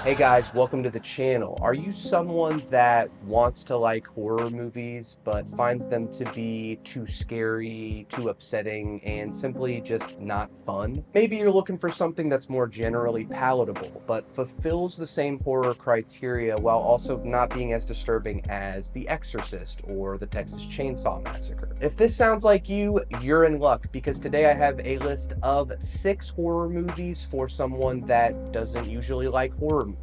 Hey guys, welcome to the channel. Are you someone that wants to like horror movies but finds them to be too scary, too upsetting, and simply just not fun? Maybe you're looking for something that's more generally palatable but fulfills the same horror criteria while also not being as disturbing as The Exorcist or the Texas Chainsaw Massacre. If this sounds like you, you're in luck because today I have a list of 6 horror movies for someone that doesn't usually like horror movies.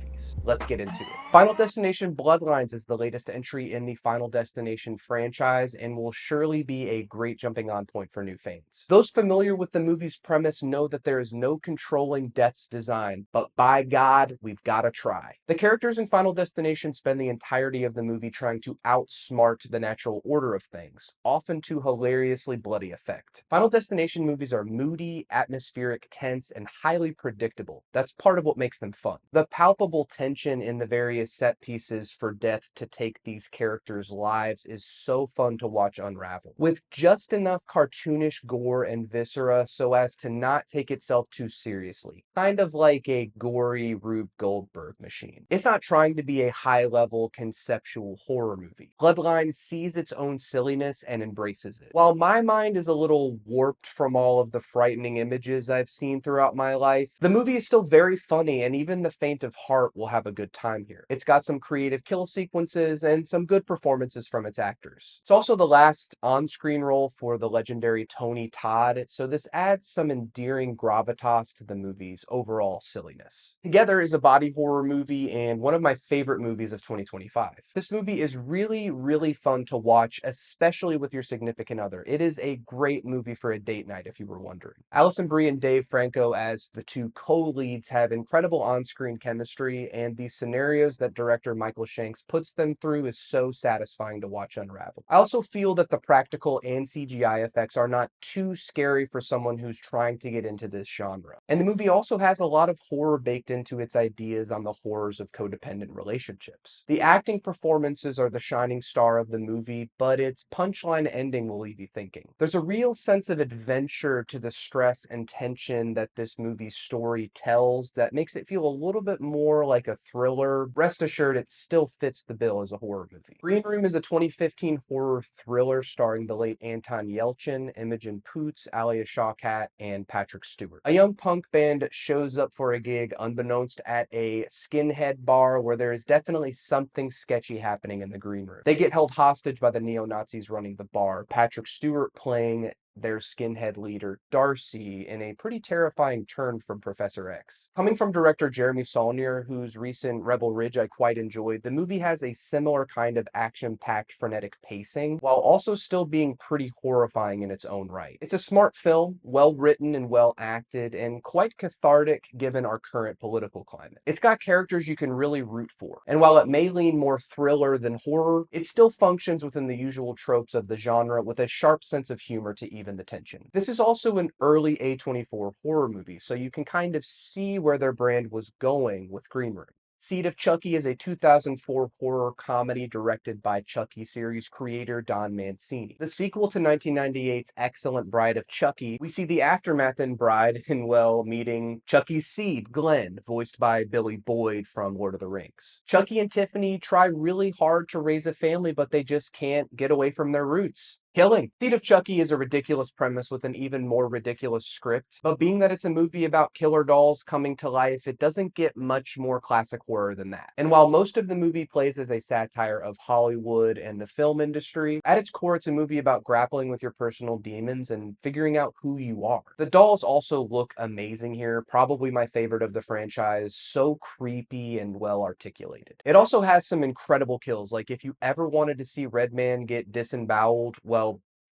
Let's get into it. Final Destination Bloodlines is the latest entry in the Final Destination franchise and will surely be a great jumping on point for new fans. Those familiar with the movie's premise know that there is no controlling death's design, but by God, we've gotta try. The characters in Final Destination spend the entirety of the movie trying to outsmart the natural order of things, often to hilariously bloody effect. Final Destination movies are moody, atmospheric, tense, and highly predictable. That's part of what makes them fun. The palpable tension in the various set pieces for death to take these characters' lives is so fun to watch unravel, with just enough cartoonish gore and viscera so as to not take itself too seriously, kind of like a gory Rube Goldberg machine. It's not trying to be a high-level conceptual horror movie. Bloodline sees its own silliness and embraces it. While my mind is a little warped from all of the frightening images I've seen throughout my life, the movie is still very funny, and even the faint of heart will have a good time here. It's got some creative kill sequences and some good performances from its actors. It's also the last on-screen role for the legendary Tony Todd, so this adds some endearing gravitas to the movie's overall silliness. Together is a body horror movie and one of my favorite movies of 2025. This movie is really fun to watch, especially with your significant other. It is a great movie for a date night, if you were wondering. Alison Brie and Dave Franco as the two co-leads have incredible on-screen chemistry, and the scenarios that director Michael Shanks puts them through is so satisfying to watch unravel. I also feel that the practical and CGI effects are not too scary for someone who's trying to get into this genre. And the movie also has a lot of horror baked into its ideas on the horrors of codependent relationships. The acting performances are the shining star of the movie, but its punchline ending will leave you thinking. There's a real sense of adventure to the stress and tension that this movie's story tells that makes it feel a little bit more like a thriller. Rest assured, it still fits the bill as a horror movie. Green Room is a 2015 horror thriller starring the late Anton Yelchin, Imogen Poots, Alia Shawkat, and Patrick Stewart. A young punk band shows up for a gig unbeknownst at a skinhead bar where there is definitely something sketchy happening in the green room. They get held hostage by the neo-Nazis running the bar, Patrick Stewart playing their skinhead leader, Darcy, in a pretty terrifying turn from Professor X. Coming from director Jeremy Saulnier, whose recent Rebel Ridge I quite enjoyed, the movie has a similar kind of action-packed frenetic pacing, while also still being pretty horrifying in its own right. It's a smart film, well written and well acted, and quite cathartic given our current political climate. It's got characters you can really root for, and while it may lean more thriller than horror, it still functions within the usual tropes of the genre with a sharp sense of humor to even the tension. This is also an early A24 horror movie, so you can kind of see where their brand was going with Green Room. Seed of Chucky is a 2004 horror comedy directed by Chucky series creator Don Mancini. The sequel to 1998's excellent Bride of Chucky, we see the aftermath in Bride in, well, meeting Chucky's seed, Glenn, voiced by Billy Boyd from Lord of the Rings. Chucky and Tiffany try really hard to raise a family, but they just can't get away from their roots. Killing. Seed of Chucky is a ridiculous premise with an even more ridiculous script, but being that it's a movie about killer dolls coming to life, it doesn't get much more classic horror than that. And while most of the movie plays as a satire of Hollywood and the film industry, at its core it's a movie about grappling with your personal demons and figuring out who you are. The dolls also look amazing here, probably my favorite of the franchise, so creepy and well articulated. It also has some incredible kills, like if you ever wanted to see Redman get disemboweled, well,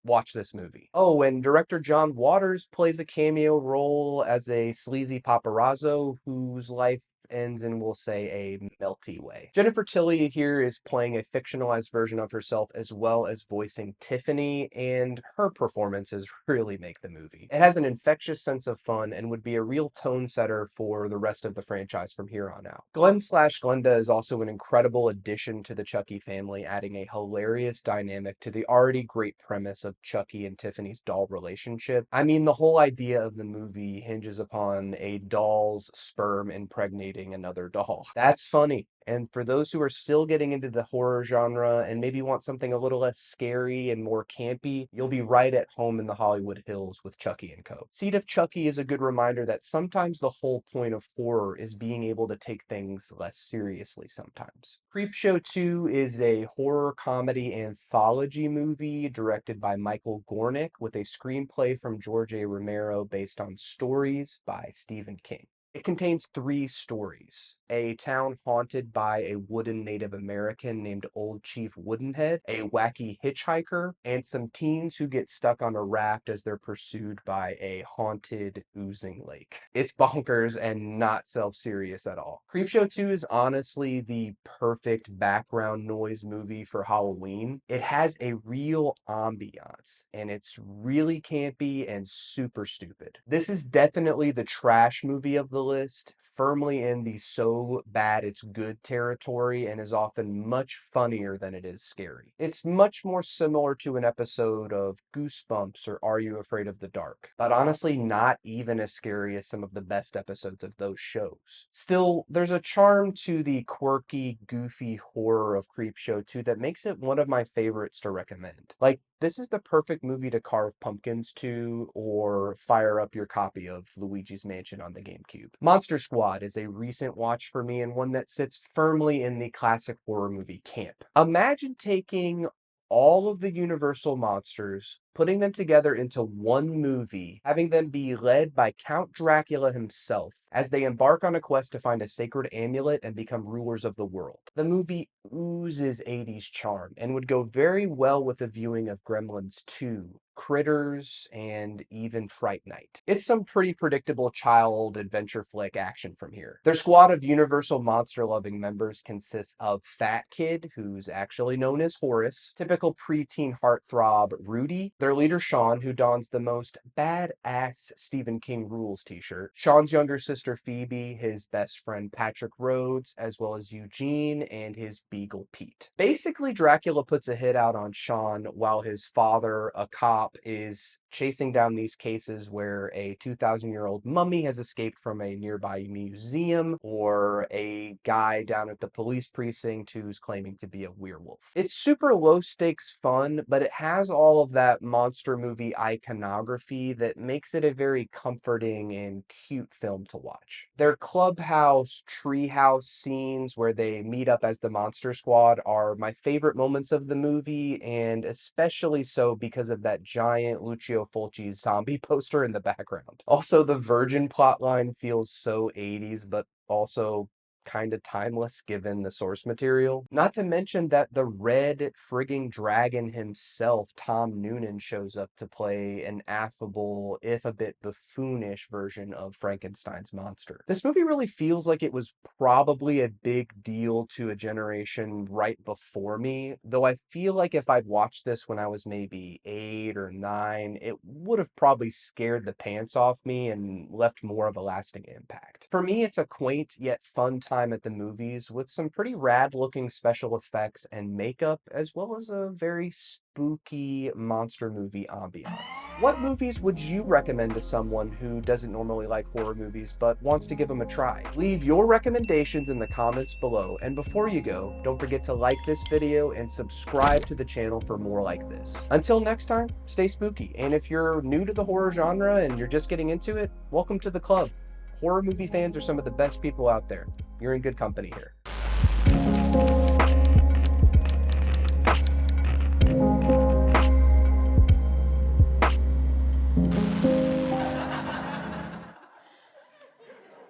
watch this movie. Oh, and director John Waters plays a cameo role as a sleazy paparazzo whose life ends in, we'll say, a melty way. Jennifer Tilly here is playing a fictionalized version of herself as well as voicing Tiffany, and her performances really make the movie. It has an infectious sense of fun and would be a real tone setter for the rest of the franchise from here on out. Glenn/Glenda is also an incredible addition to the Chucky family, adding a hilarious dynamic to the already great premise of Chucky and Tiffany's doll relationship. I mean, the whole idea of the movie hinges upon a doll's sperm impregnating another doll. That's funny. And for those who are still getting into the horror genre and maybe want something a little less scary and more campy, you'll be right at home in the Hollywood Hills with Chucky & Co. Seed of Chucky is a good reminder that sometimes the whole point of horror is being able to take things less seriously sometimes. Creepshow 2 is a horror comedy anthology movie directed by Michael Gornick with a screenplay from George A. Romero based on stories by Stephen King. It contains 3 stories: a town haunted by a wooden Native American named Old Chief Woodenhead, a wacky hitchhiker, and some teens who get stuck on a raft as they're pursued by a haunted oozing lake. It's bonkers and not self-serious at all. Creepshow 2 is honestly the perfect background noise movie for Halloween. It has a real ambiance, and it's really campy and super stupid. This is definitely the trash movie of the list, firmly in the so bad it's good territory, and is often much funnier than it is scary. It's much more similar to an episode of Goosebumps or Are You Afraid of the Dark, but honestly not even as scary as some of the best episodes of those shows. Still, there's a charm to the quirky, goofy horror of Creepshow 2 that makes it one of my favorites to recommend. Like, this is the perfect movie to carve pumpkins to or fire up your copy of Luigi's Mansion on the GameCube. Monster Squad is a recent watch for me and one that sits firmly in the classic horror movie camp. Imagine taking all of the Universal monsters, putting them together into one movie, having them be led by Count Dracula himself as they embark on a quest to find a sacred amulet and become rulers of the world. The movie oozes 80s charm and would go very well with a viewing of Gremlins 2, Critters, and even Fright Night. It's some pretty predictable child adventure flick action from here. Their squad of Universal monster-loving members consists of Fat Kid, who's actually known as Horace, typical preteen heartthrob Rudy, their leader Sean, who dons the most badass Stephen King Rules t-shirt, Sean's younger sister Phoebe, his best friend Patrick Rhodes, as well as Eugene and his beagle Pete. Basically, Dracula puts a hit out on Sean while his father, a cop, is chasing down these cases where a 2,000-year-old mummy has escaped from a nearby museum, or a guy down at the police precinct who's claiming to be a werewolf. It's super low-stakes fun, but it has all of that monster movie iconography that makes it a very comforting and cute film to watch. Their clubhouse, treehouse scenes where they meet up as the Monster Squad are my favorite moments of the movie, and especially so because of that giant Lucio Fulci's zombie poster in the background. Also, the Virgin plotline feels so 80s, but also kind of timeless given the source material. Not to mention that the red frigging dragon himself, Tom Noonan, shows up to play an affable, if a bit buffoonish version of Frankenstein's monster. This movie really feels like it was probably a big deal to a generation right before me, though I feel like if I'd watched this when I was maybe 8 or 9, it would have probably scared the pants off me and left more of a lasting impact. For me, it's a quaint yet fun time at the movies with some pretty rad looking special effects and makeup, as well as a very spooky monster movie ambiance. What movies would you recommend to someone who doesn't normally like horror movies but wants to give them a try? Leave your recommendations in the comments below, and before you go, don't forget to like this video and subscribe to the channel for more like this. Until next time, stay spooky, and if you're new to the horror genre and you're just getting into it, welcome to the club. Horror movie fans are some of the best people out there. You're in good company here.